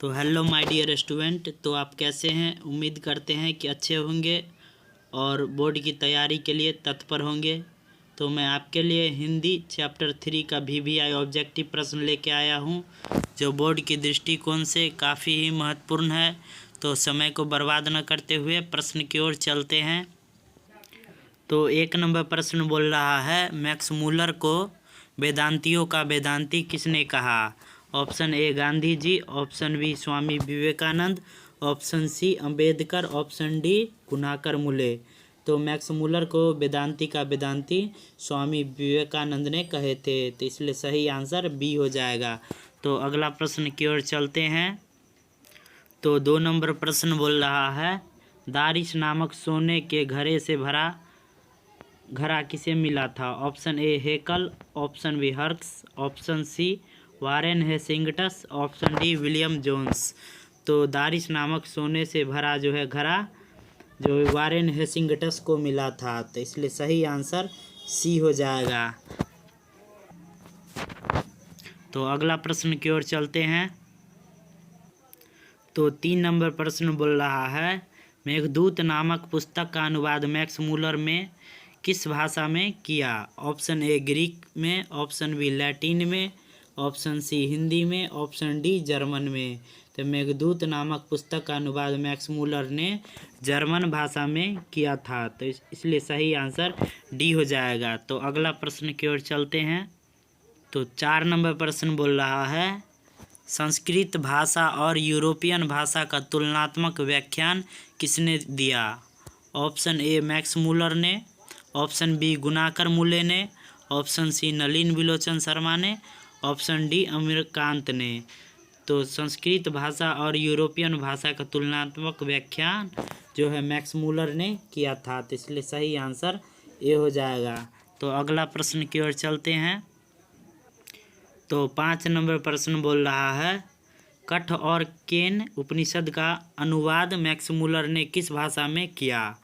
तो hello my dear student, तो आप कैसे हैं। उम्मीद करते हैं कि अच्छे होंगे और बोर्ड की तैयारी के लिए तत्पर होंगे। तो मैं आपके लिए हिंदी चैप्टर 3 का VVI ऑब्जेक्टिव प्रश्न लेके आया हूं, जो बोर्ड की दृष्टिकोण से काफ़ी ही महत्वपूर्ण है। तो समय को बर्बाद न करते हुए प्रश्न की ओर चलते हैं। तो 1 नंबर प्रश्न बोल रहा है, मैक्स मूलर को वेदांतियों का वेदांती किसने कहा। Option A Gandhi ji, option B Swami Vivekananda, option C Ambedkar, option D Gunakar Mule. तो मैक्स मूलर को वेदांती का वेदांती स्वामी विवेकानंद ने कहे थे, तो इसलिए सही आंसर बी हो जाएगा। तो अगला प्रश्न की ओर चलते हैं। तो 2 नंबर प्रश्न बोल रहा है, दारिश नामक सोने के घड़े से भरा घड़ा किसे मिला था। Option A Haeckel, option B हर्क्स, option C Warren Hastings, option D William Jones. तो दारिश नामक सोने से भरा जो है घड़ा जो वारेन हेसिंगटस को मिला था, तो इसलिए सही आंसर सी हो जाएगा। तो अगला प्रश्न की ओर चलते हैं। तो 3 नंबर प्रश्न बोल रहा है, मेघदूत नामक पुस्तक का अनुवाद मैक्स मूलर में किस भाषा में किया। ऑप्शन ए ग्रीक में, ऑप्शन बी लैटिन में, ऑप्शन सी हिंदी में, ऑप्शन डी जर्मन में। तो मेघदूत नामक पुस्तक का अनुवाद मैक्स मूलर ने जर्मन भाषा में किया था, तो इसलिए सही आंसर डी हो जाएगा। तो अगला प्रश्न की ओर चलते हैं। तो 4 नंबर प्रश्न बोल रहा है, संस्कृत भाषा और यूरोपियन भाषा का तुलनात्मक व्याख्यान किसने दिया। ऑप्शन ए मैक्स मूलर ने, ऑप्शन बी गुनाकर मुले ने, ऑप्शन सी नलिन विलोचन शर्मा ने, ऑप्शन डी अमीरकांत ने। तो संस्कृत भाषा और यूरोपियन भाषा का तुलनात्मक व्याख्यान जो है मैक्स मूलर ने किया था, तो इसलिए सही आंसर ए हो जाएगा। तो अगला प्रश्न की ओर चलते हैं। तो 5 नंबर प्रश्न बोल रहा है, कठ और केन उपनिषद का अनुवाद मैक्स मूलर ने किस भाषा में किया।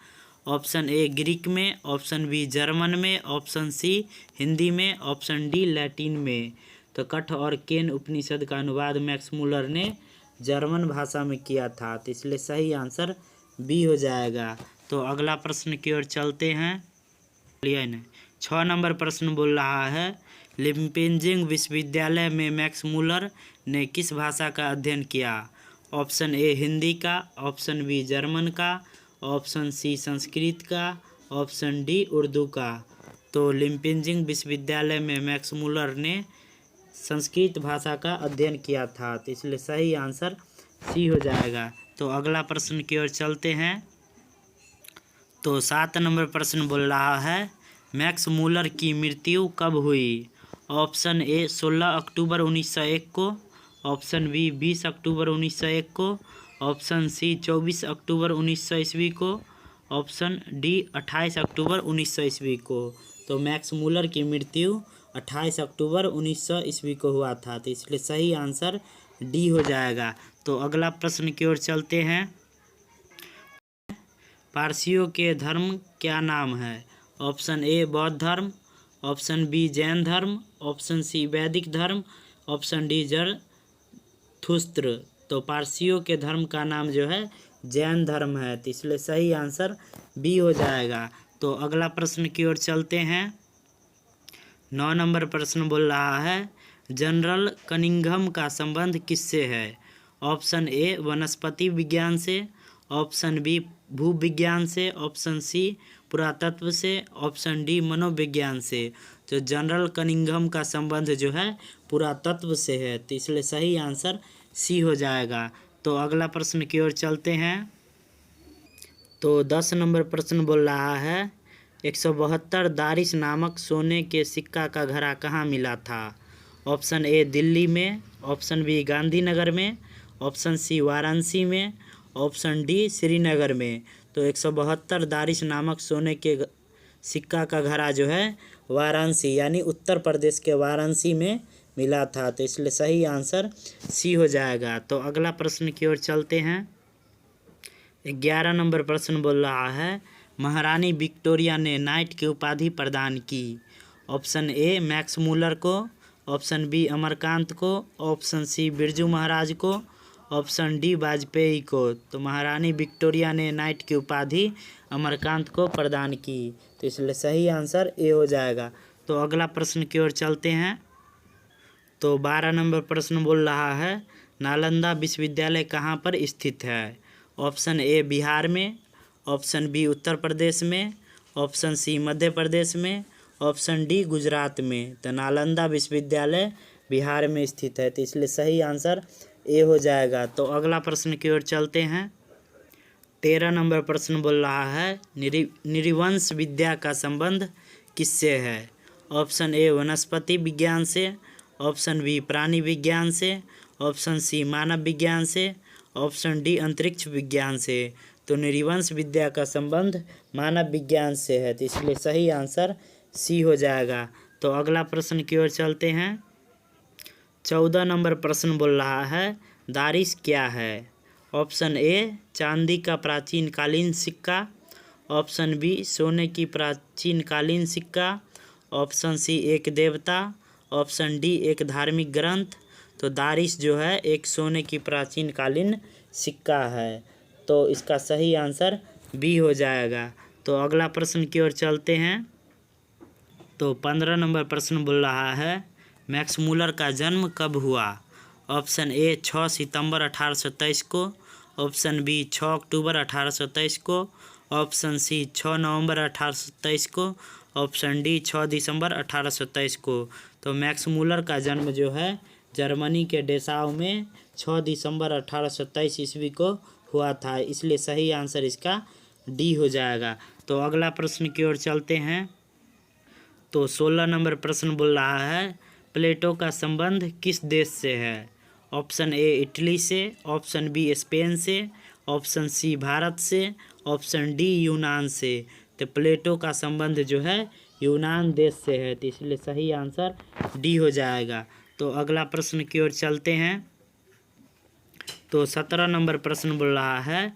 ऑप्शन ए ग्रीक में, ऑप्शन बी जर्मन में, ऑप्शन सी हिंदी में, ऑप्शन डी लैटिन में। तो कठ और केन उपनिषद का अनुवाद मैक्स मूलर ने जर्मन भाषा में किया था, तो इसलिए सही आंसर बी हो जाएगा। तो अगला प्रश्न की ओर चलते हैं। 6 नंबर प्रश्न बोल रहा है, लिम्पेजिंग विश्वविद्यालय में मैक्स मूलर ने किस भाषा का अध्ययन किया। ऑप्शन ए हिंदी का, ऑप्शन बी जर्मन का, ऑप्शन सी संस्कृत का, ऑप्शन डी उर्दू का। तो लिम्पेजिंग विश्वविद्यालय में मैक्स मूलर ने संस्कृत भाषा का अध्ययन किया था, तो इसलिए सही आंसर सी हो जाएगा। तो अगला प्रश्न की ओर चलते हैं। तो 7 नंबर प्रश्न बोल रहा है, मैक्स मूलर की मृत्यु कब हुई। ऑप्शन ए 16 अक्टूबर 1901 को, ऑप्शन बी 20 अक्टूबर 1901 को, ऑप्शन सी 24 अक्टूबर 1900 ईस्वी को, ऑप्शन डी 28 अक्टूबर 1900 ईस्वी को। तो मैक्स मूलर की मृत्यु 28 अक्टूबर 1900 ईस्वी को हुआ था, तो इसलिए सही आंसर डी हो जाएगा। तो अगला प्रश्न की ओर चलते हैं। पारसियों के धर्म क्या नाम है। ऑप्शन ए बौद्ध धर्म, ऑप्शन बी जैन धर्म, ऑप्शन सी वैदिक धर्म, ऑप्शन डी जरथुस्त्र। तो पारसियों के धर्म का नाम जो है जैन धर्म है, तो इसलिए सही आंसर बी हो जाएगा। तो अगला प्रश्न की ओर चलते हैं। 9 नंबर प्रश्न बोल रहा है, जनरल कनिंघम का संबंध किससे है। ऑप्शन ए वनस्पति विज्ञान से, ऑप्शन बी भूविज्ञान से, ऑप्शन सी पुरातत्व से, ऑप्शन डी मनोविज्ञान से। तो जनरल कनिंघम का संबंध जो है पुरातत्व से है, तो इसलिए सही आंसर सी हो जाएगा। तो अगला प्रश्न की ओर चलते हैं। तो 10 नंबर प्रश्न बोल रहा है, 172 दारिश नामक सोने के सिक्का का घड़ा कहाँ मिला था। ऑप्शन ए दिल्ली में, ऑप्शन बी गांधीनगर में, ऑप्शन सी वाराणसी में, ऑप्शन डी श्रीनगर में। तो 172 दारिश नामक सोने के सिक्का का घड़ा जो है वाराणसी यानी उत्तर प्रदेश के वाराणसी में मिला था, तो इसलिए सही आंसर सी हो जाएगा। तो अगला प्रश्न की ओर चलते हैं। 11 नंबर प्रश्न बोल रहा है, महारानी विक्टोरिया ने नाइट की उपाधि प्रदान की। ऑप्शन ए मैक्स मूलर को, ऑप्शन बी अमरकांत को, ऑप्शन सी बिरजू महाराज को, ऑप्शन डी वाजपेयी को। तो महारानी विक्टोरिया ने नाइट की उपाधि अमरकांत को प्रदान की, तो इसलिए सही आंसर ए हो जाएगा। तो अगला प्रश्न की ओर चलते हैं। तो 12 नंबर प्रश्न बोल रहा है नालंदा विश्वविद्यालय कहाँ पर स्थित है। ऑप्शन ए बिहार में, ऑप्शन बी उत्तर प्रदेश में, ऑप्शन सी मध्य प्रदेश में, ऑप्शन डी गुजरात में। तो नालंदा विश्वविद्यालय बिहार में स्थित है, तो इसलिए सही आंसर ए हो जाएगा। तो अगला प्रश्न की ओर चलते हैं। 13 नंबर प्रश्न बोल रहा है नृवंश विद्या का संबंध किससे है। ऑप्शन ए वनस्पति विज्ञान से, ऑप्शन बी प्राणी विज्ञान से, ऑप्शन सी मानव विज्ञान से, ऑप्शन डी अंतरिक्ष विज्ञान से। तो नृवंश विद्या का संबंध मानव विज्ञान से है, तो इसलिए सही आंसर सी हो जाएगा। तो अगला प्रश्न की ओर चलते हैं। 14 नंबर प्रश्न बोल रहा है दारिश क्या है। ऑप्शन ए चांदी का प्राचीन कालीन सिक्का, ऑप्शन बी सोने की प्राचीन कालीन सिक्का, ऑप्शन सी एक देवता, ऑप्शन डी एक धार्मिक ग्रंथ। तो दारिश जो है एक सोने की प्राचीन कालीन सिक्का है, तो इसका सही आंसर बी हो जाएगा। तो अगला प्रश्न की ओर चलते हैं। तो 15 नंबर प्रश्न बोल रहा है मैक्स मूलर का जन्म कब हुआ। ऑप्शन ए 6 सितंबर 1823 को, ऑप्शन बी 6 अक्टूबर 1823 को, ऑप्शन सी 6 नवंबर 1823 को, ऑप्शन डी 6 दिसंबर 1823 को। तो मैक्स मूलर का जन्म जो है जर्मनी के डेसाउ में 6 दिसंबर 1827 ईस्वी को हुआ था, इसलिए सही आंसर इसका डी हो जाएगा। तो अगला प्रश्न की ओर चलते हैं। तो 16 नंबर प्रश्न बोल रहा है प्लेटो का संबंध किस देश से है। ऑप्शन ए इटली से, ऑप्शन बी स्पेन से, ऑप्शन सी भारत से, ऑप्शन डी यूनान से। तो प्लेटो का संबंध जो है यूनान देश से है, तो इसलिए सही आंसर डी हो जाएगा। तो अगला प्रश्न की ओर चलते हैं। तो 17 नंबर प्रश्न बोल रहा है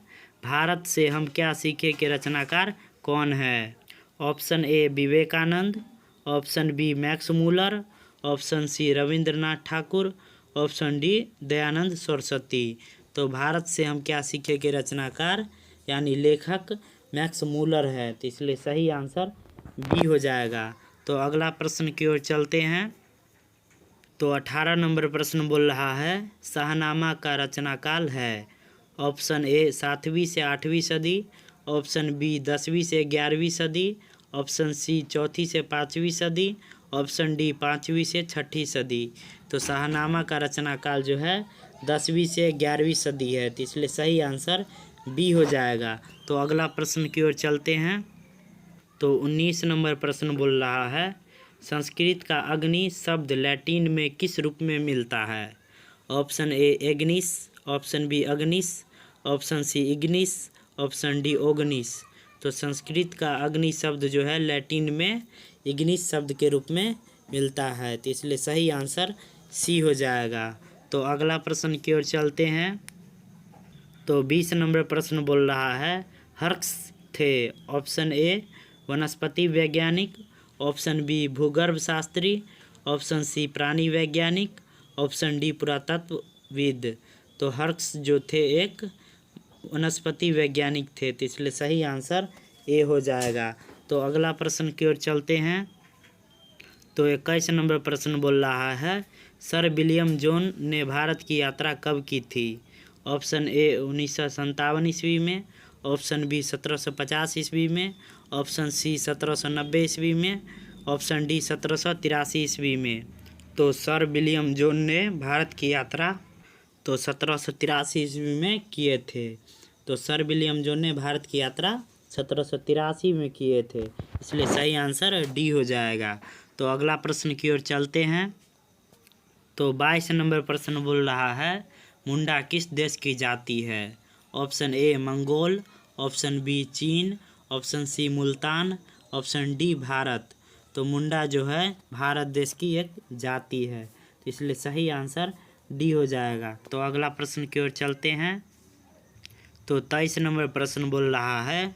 भारत से हम क्या सीखे के रचनाकार कौन है। Option A Vivekananda, option B Max Muller, option C Rabindranath Thakur, option D Dayanand Saraswati. तो भारत से हम क्या सीखे के रचनाकार यानी लेखक मैक्स मूलर है, तो इसलिए सही आंसर बी हो जाएगा। तो अगला प्रश्न की ओर चलते हैं। तो 18 नंबर प्रश्न बोल रहा है शाहनामा का रचनाकाल है। ऑप्शन ए 7वीं से 8वीं सदी, ऑप्शन बी 10वीं से 11वीं सदी, ऑप्शन सी 4वीं से 5वीं सदी, ऑप्शन डी 5वीं से 6वीं सदी। तो शाहनामा का रचनाकाल जो है 10वीं से 11वीं सदी है, तो इसलिए सही आंसर बी हो जाएगा। तो अगला प्रश्न की ओर चलते हैं। तो 19 नंबर प्रश्न बोल रहा है संस्कृत का अग्नि शब्द लैटिन में किस रूप में मिलता है। ऑप्शन ए एग्निस, ऑप्शन बी अग्निस, ऑप्शन सी इग्निस, ऑप्शन डी ओग्निस। तो संस्कृत का अग्नि शब्द जो है लैटिन में इग्निस शब्द के रूप में मिलता है, तो इसलिए सही आंसर सी हो जाएगा। तो अगला प्रश्न की ओर चलते हैं। तो 20 नंबर प्रश्न बोल रहा है हर्क्स थे। ऑप्शन ए वनस्पति वैज्ञानिक, ऑप्शन बी भूगर्भ शास्त्री, ऑप्शन सी प्राणी वैज्ञानिक, ऑप्शन डी पुरातत्वविद। तो हर्क्स जो थे एक वनस्पति वैज्ञानिक थे, तो इसलिए सही आंसर ए हो जाएगा। तो अगला प्रश्न की ओर चलते हैं। तो 21 नंबर प्रश्न बोल रहा है सर विलियम जोन ने भारत की यात्रा कब की थी। ऑप्शन ए 1957 ईस्वी में, ऑप्शन बी 1750 ईस्वी में, ऑप्शन सी 1790 ईस्वी में, ऑप्शन डी 1783 ईस्वी में। तो सर विलियम जोन ने भारत की यात्रा तो 1783 ईस्वी में किए थे। तो सर विलियम जोन ने भारत की यात्रा 1783 में किए थे, इसलिए सही आंसर डी हो जाएगा। तो अगला प्रश्न की ओर चलते हैं। तो 22 नंबर प्रश्न बोल रहा है मुंडा किस देश की जाति है। Option A Mongol, option B चीन, option C Multan, option D Bharat. तो मुंडा जो है भारत देश की एक जाति है, तो इसलिए सही आंसर डी हो जाएगा। तो अगला प्रश्न की ओर चलते हैं। तो 23 नंबर प्रश्न बोल रहा है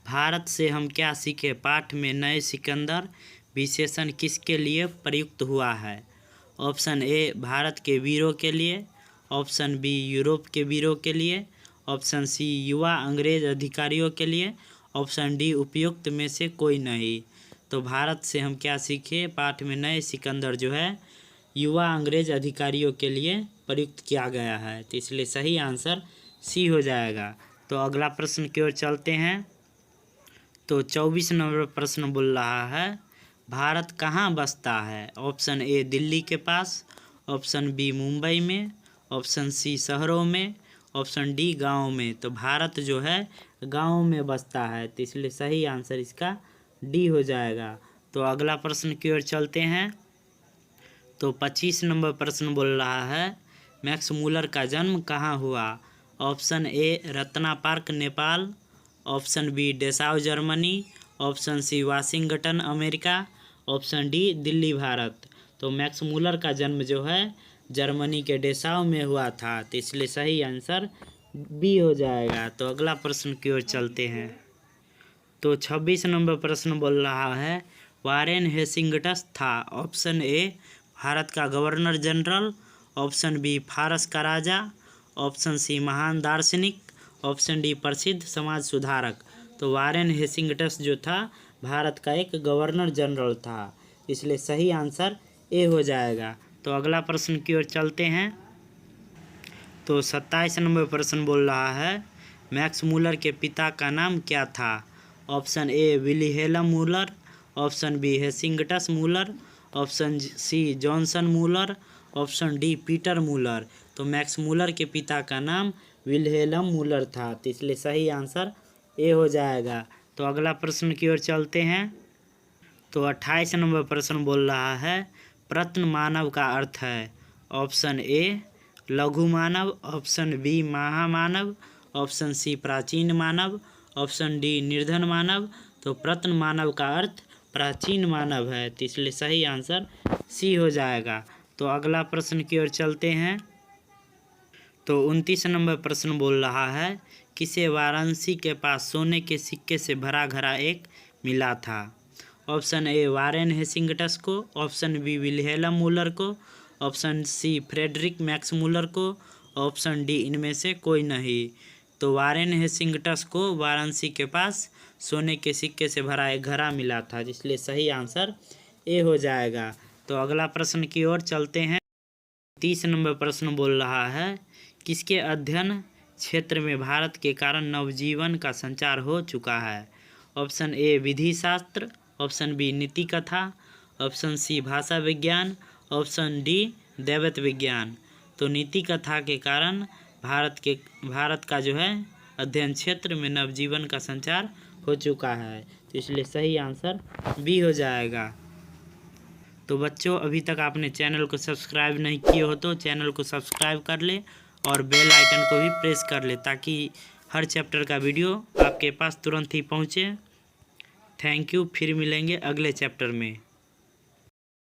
भारत से हम क्या सीखे पाठ में नए सिकंदर विशेषण किसके लिए प्रयुक्त हुआ है। ऑप्शन ए भारत के वीरों के लिए, ऑप्शन बी यूरोप के वीरों के लिए, ऑप्शन सी युवा अंग्रेज अधिकारियों के लिए, ऑप्शन डी उपयुक्त में से कोई नहीं। तो भारत से हम क्या सीखे पाठ में, नए सिकंदर जो है युवा अंग्रेज अधिकारियों के लिए प्रयुक्त किया गया है, तो इसलिए सही आंसर सी हो जाएगा। तो अगला प्रश्न की ओर चलते हैं। तो 24 नंबर प्रश्न बोल रहा है भारत कहाँ बसता है। ऑप्शन ए दिल्ली के पास, ऑप्शन बी मुंबई में, ऑप्शन सी शहरों में, ऑप्शन डी गाँव में। तो भारत जो है गाँव में बसता है, तो इसलिए सही आंसर इसका डी हो जाएगा। तो अगला प्रश्न की ओर चलते हैं। तो 25 नंबर प्रश्न बोल रहा है मैक्स मूलर का जन्म कहाँ हुआ। Option A Ratna park Nepal, option B Dessau Germany, option C Washington America, option D Delhi Bharat. तो मैक्स मूलर का जन्म जो है जर्मनी के डेसाउ में हुआ था, तो इसलिए सही आंसर बी हो जाएगा। तो अगला प्रश्न की ओर चलते हैं। तो 26 नंबर प्रश्न बोल रहा है वारेन हेसिंगटस था। ऑप्शन ए भारत का गवर्नर जनरल, ऑप्शन बी फारस का राजा, ऑप्शन सी महान दार्शनिक, ऑप्शन डी प्रसिद्ध समाज सुधारक। तो वारेन हेसिंगटस जो था भारत का एक गवर्नर जनरल था, इसलिए सही आंसर ए हो जाएगा। तो अगला प्रश्न की ओर चलते हैं। तो 27 नंबर प्रश्न बोल रहा है मैक्स मूलर के पिता का नाम क्या था। Option A Wilhelm Muller, option B Hastings Muller, option C Johnson Muller, option D Peter Muller. तो मैक्स मूलर के पिता का नाम विल्हेल्म मूलर था, तो इसलिए सही आंसर ए हो जाएगा। तो अगला प्रश्न की ओर चलते हैं। तो 28 नंबर प्रश्न बोल रहा है प्रत्न मानव का अर्थ है। ऑप्शन ए लघु मानव, ऑप्शन बी महामानव, ऑप्शन सी प्राचीन मानव, ऑप्शन डी निर्धन मानव। तो प्रत्न मानव का अर्थ प्राचीन मानव है, तो इसलिए सही आंसर सी हो जाएगा। तो अगला प्रश्न की ओर चलते हैं। तो 29 नंबर प्रश्न बोल रहा है किसे वाराणसी के पास सोने के सिक्के से भरा घड़ा एक मिला था। ऑप्शन ए वारेन हेसिंगटस को, ऑप्शन बी विल्हेल्म मूलर को, option C Friedrich Max Muller को, ऑप्शन डी इनमें से कोई नहीं। तो वारेन हेसिंगटस को वाराणसी के पास सोने के सिक्के से भरा एक घड़ा मिला था, इसलिए सही आंसर ए हो जाएगा। तो अगला प्रश्न की ओर चलते हैं। 30 नंबर प्रश्न बोल रहा है किसके अध्ययन क्षेत्र में भारत के कारण नवजीवन का संचार हो चुका है। ऑप्शन ए विधि शास्त्र, ऑप्शन बी नीति कथा, ऑप्शन सी भाषा विज्ञान, ऑप्शन डी दैवत विज्ञान। तो नीति कथा के कारण भारत का जो है अध्ययन क्षेत्र में नवजीवन का संचार हो चुका है, तो इसलिए सही आंसर बी हो जाएगा। तो बच्चों अभी तक आपने चैनल को सब्सक्राइब नहीं किए हो तो चैनल को सब्सक्राइब कर ले और बेल आइकन को भी प्रेस कर ले ताकि हर चैप्टर का वीडियो आपके पास तुरंत ही पहुँचे। थैंक यू, फिर मिलेंगे अगले चैप्टर में।